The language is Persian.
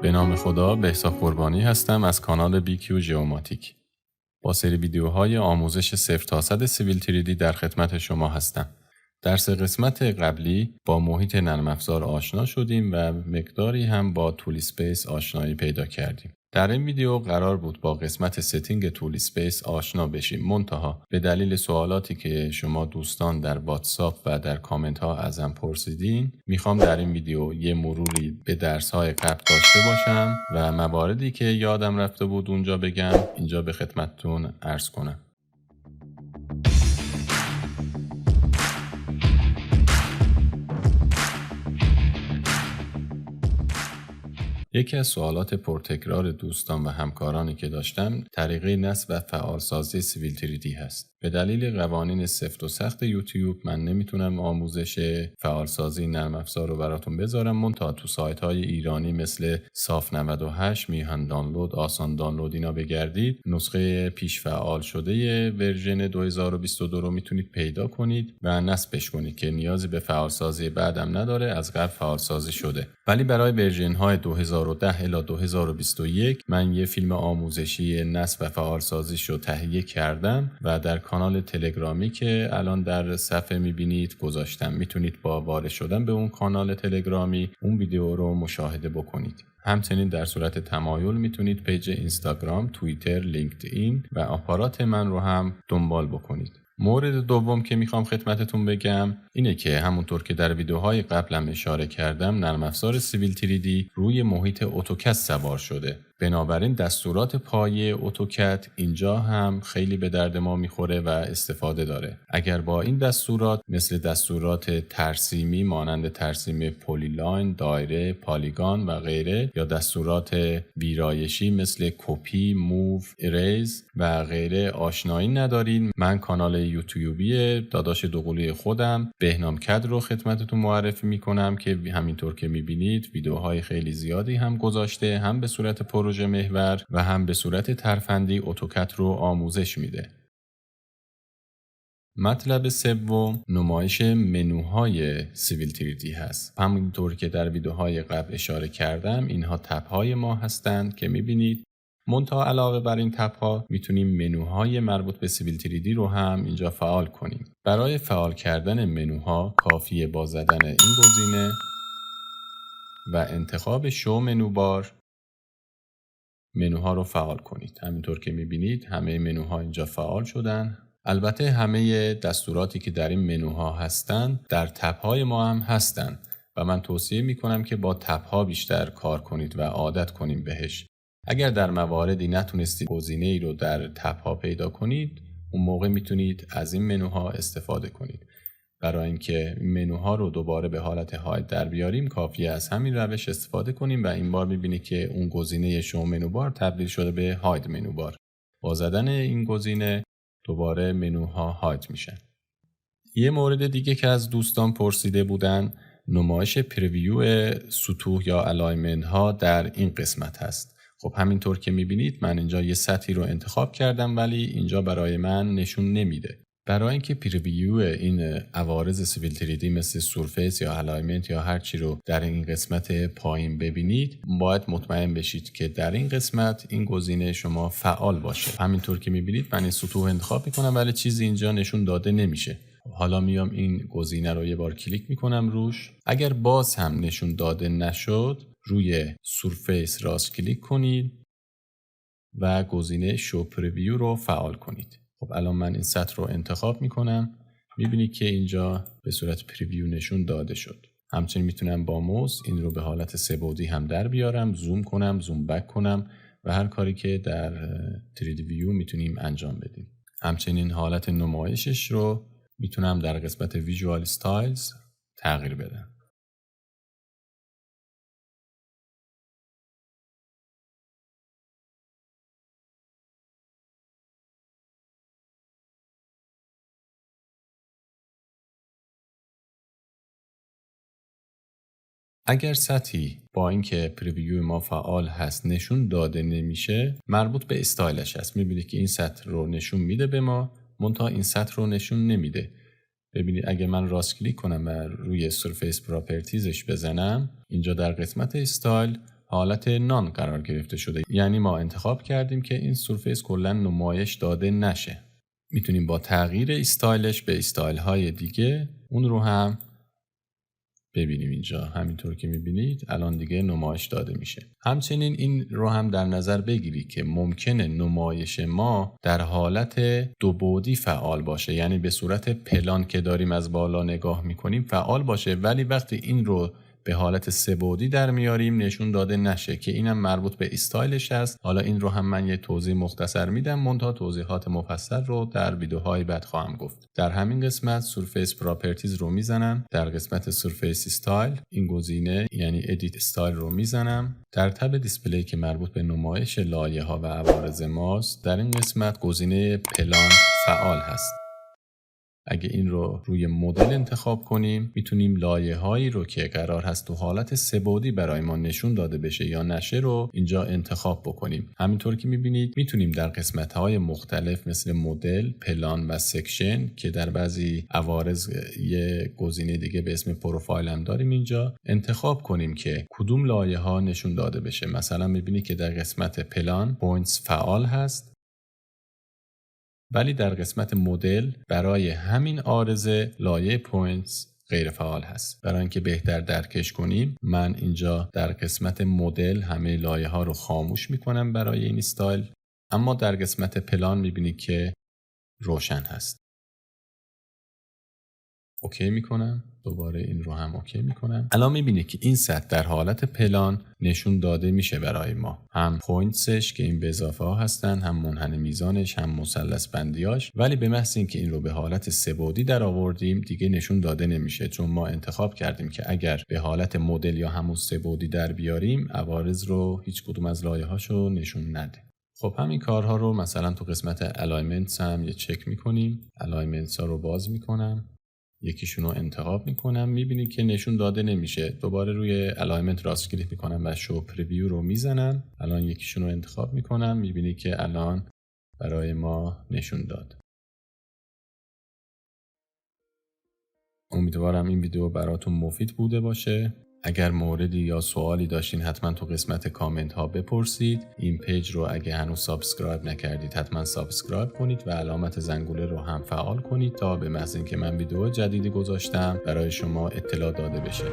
به نام خدا، بهزاد قربانی هستم از کانال BQ ژئوماتیک. با سری ویدیوهای آموزش 0 تا 100 سیویل 3D در خدمت شما هستم. در 3 قسمت قبلی با محیط نرم افزار آشنا شدیم و مقداری هم با تول اسپیس آشنایی پیدا کردیم. در این ویدیو قرار بود با قسمت ستینگ تول اسپیس آشنا بشیم، منتها به دلیل سوالاتی که شما دوستان در واتساپ و در کامنت ها ازم پرسیدین، میخوام در این ویدیو یه مروری به درس های قبل داشته باشم و مواردی که یادم رفته بود اونجا بگم اینجا به خدمتتون عرض کنم. یکی از سوالات پرتکرار دوستان و همکارانی که داشتم طریقه نصب و فعالسازی سیویل 3D هست. به دلیل قوانین سفت و سخت یوتیوب من نمیتونم آموزش فعالسازی نرم افزار رو براتون بذارم، منتها تو سایت های ایرانی مثل صاف 98 میهن دانلود، آسان دانلود اینا بگردید، نسخه پیش فعال شده ورژن 2022 رو میتونید پیدا کنید و نصبش کنید که نیازی به فعالسازی بعدم نداره، از قبل فعالسازی شده. ولی برای ورژن های 2010 الی 2021 من یه فیلم آموزشی نصب و فعالسازیش رو تهیه کردم و در کانال تلگرامی که الان در صفحه میبینید گذاشتم. میتونید با وارد شدن به اون کانال تلگرامی اون ویدیو رو مشاهده بکنید. همچنین در صورت تمایل میتونید پیج اینستاگرام، توییتر، لینکدین و آپارات من رو هم دنبال بکنید. مورد دوم که میخوام خدمتتون بگم اینه که همونطور که در ویدیوهای قبلم اشاره کردم، نرم افزار سیویل 3D روی محیط اتوکد سوار شده. بنابراین دستورات پایه اتوکد اینجا هم خیلی به درد ما میخوره و استفاده داره. اگر با این دستورات مثل دستورات ترسیمی مانند ترسیم پلیلاین، دایره، پالیگان و غیره، یا دستورات ویرایشی مثل کپی، موو، اریز و غیره آشنایی ندارین، من کانال یوتیوبی داداش دوقلوی خودم بهنام کد رو خدمتتون معرفی میکنم که همینطور که میبینید ویدیوهای خیلی زیادی هم گذاشته، هم به صورت پروژه محور و هم به صورت ترفندی اتوکد رو آموزش میده. مطلب سوم نمایش منوهای سیویل 3D هست. همونطور که در ویدیوهای قبل اشاره کردم، اینها تب‌های ما هستند که میبینید. منتها علاوه بر این تب‌ها میتونیم منوهای مربوط به سیویل 3D رو هم اینجا فعال کنیم. برای فعال کردن منوها کافیه با زدن این گزینه و انتخاب شو منو بار منوها رو فعال کنید. همینطور که میبینید همه منوها اینجا فعال شدن. البته همه دستوراتی که در این منوها هستن در تب‌های ما هم هستن و من توصیه میکنم که با تب‌ها بیشتر کار کنید و عادت کنیم بهش. اگر در مواردی نتونستید گزینه ای رو در تب‌ها پیدا کنید، اون موقع میتونید از این منوها استفاده کنید. برای اینکه منوها رو دوباره به حالت هاید در بیاریم کافیه از همین روش استفاده کنیم و این بار میبینید که اون گزینه شو منو بار تبدیل شده به هاید منو بار. با زدن این گزینه دوباره منوها هاید میشن. یه مورد دیگه که از دوستان پرسیده بودن نمایش پریویو سطوح یا الاینمنت ها در این قسمت هست. خب همینطور که میبینید من اینجا یه سطحی رو انتخاب کردم ولی اینجا برای من نشون نمیده. برای اینکه پریویو این عوارض سیویل 3D مثل سورفیس یا الاینمنت یا هر چی رو در این قسمت پایین ببینید، باید مطمئن بشید که در این قسمت این گزینه شما فعال باشه. همینطور که میبینید من این سطوح انتخاب میکنم ولی چیزی اینجا نشون داده نمیشه. حالا میام این گزینه رو یه بار کلیک میکنم روش. اگر باز هم نشون داده نشد، روی سورفیس راست کلیک کنید و گزینه شو پریویو رو فعال کنید. خب الان من این سطح رو انتخاب میکنم. میبینید که اینجا به صورت پریویو نشون داده شد. همچنین میتونم با موس این رو به حالت سه‌بعدی هم در بیارم، زوم کنم، زوم بک کنم و هر کاری که در 3D ویو میتونیم انجام بدیم. همچنین حالت نمایشش رو میتونم در قسمت ویژوال استایلز تغییر بدم. اگر سطحی با اینکه پریویو ما فعال هست نشون داده نمیشه، مربوط به استایلش هست. میبینید که این سطح رو نشون میده به ما، منتها این سطح رو نشون نمیده. ببینید اگه من راست کلیک کنم و روی سرفیس پراپرتیزش بزنم، اینجا در قسمت استایل حالت نان قرار گرفته شده. یعنی ما انتخاب کردیم که این سورفیس کلا نمایش داده نشه. میتونیم با تغییر استایلش به استایل های دیگه اون رو هم ببینیم. اینجا همینطور که میبینید الان دیگه نمایش داده میشه. همچنین این رو هم در نظر بگیرید که ممکنه نمایش ما در حالت دو بعدی فعال باشه، یعنی به صورت پلان که داریم از بالا نگاه میکنیم فعال باشه، ولی وقتی این رو به حالت سه بعدی در میاریم نشون داده نشه، که اینم مربوط به استایلش است. حالا این رو هم من یه توضیح مختصر میدم، منتها توضیحات مفصل رو در ویدیوهای بعد خواهم گفت. در همین قسمت سورفیس پراپرتیز رو میزنم، در قسمت سورفیس استایل این گزینه یعنی ادیت استایل رو میزنم. در تب دیسپلی که مربوط به نمایش لایه ها و عوارض ماست، در این قسمت گزینه پلان فعال هست. اگه این رو روی مدل انتخاب کنیم میتونیم لایه هایی رو که قرار هست تو حالت سه بعدی برای ما نشون داده بشه یا نشه رو اینجا انتخاب بکنیم. همینطور که میبینید میتونیم در قسمت های مختلف مثل مدل، پلان و سکشن که در بعضی عوارض یه گزینه دیگه به اسم پروفایل هم داریم اینجا انتخاب کنیم که کدوم لایه ها نشون داده بشه. مثلا میبینید که در قسمت پلان پوینتس فعال هست، ولی در قسمت مدل برای همین عارضه لایه پوینتس غیر فعال هست. برای اینکه بهتر درکش کنیم من اینجا در قسمت مدل همه لایه ها رو خاموش میکنم برای این استایل، اما در قسمت پلان میبینید که روشن هست. اوکی میکنم، دوباره این رو هم اوکی میکنم. الان میبینید که این سطح در حالت پلان نشون داده میشه برای ما، هم پوینتسش که این به اضافه ها هستن، هم منحنی میزانش، هم مثلث بندیاش. ولی به محض اینکه این رو به حالت سه بعدی در آوردیم دیگه نشون داده نمیشه، چون ما انتخاب کردیم که اگر به حالت مدل یا همون سه بعدی در بیاریم عوارض رو هیچ کدوم از لایه هاشو نشون نده. خب همین کارها رو مثلا تو قسمت الاینمنتس هم یه چک میکنیم. الاینمنتس ها رو باز میکنم، یکیشون رو انتخاب میکنم، میبینید که نشون داده نمیشه. دوباره روی الاینمنت راست کلیک میکنم و شو پریویو رو میزنم. الان یکیشون رو انتخاب میکنم، میبینید که الان برای ما نشون داد. امیدوارم این ویدیو براتون مفید بوده باشه. اگر موردی یا سوالی داشتین حتما تو قسمت کامنت ها بپرسید. این پیج رو اگه هنوز سابسکرایب نکردید حتما سابسکرایب کنید و علامت زنگوله رو هم فعال کنید تا به محض اینکه من ویدیو جدیدی گذاشتم برای شما اطلاع داده بشه.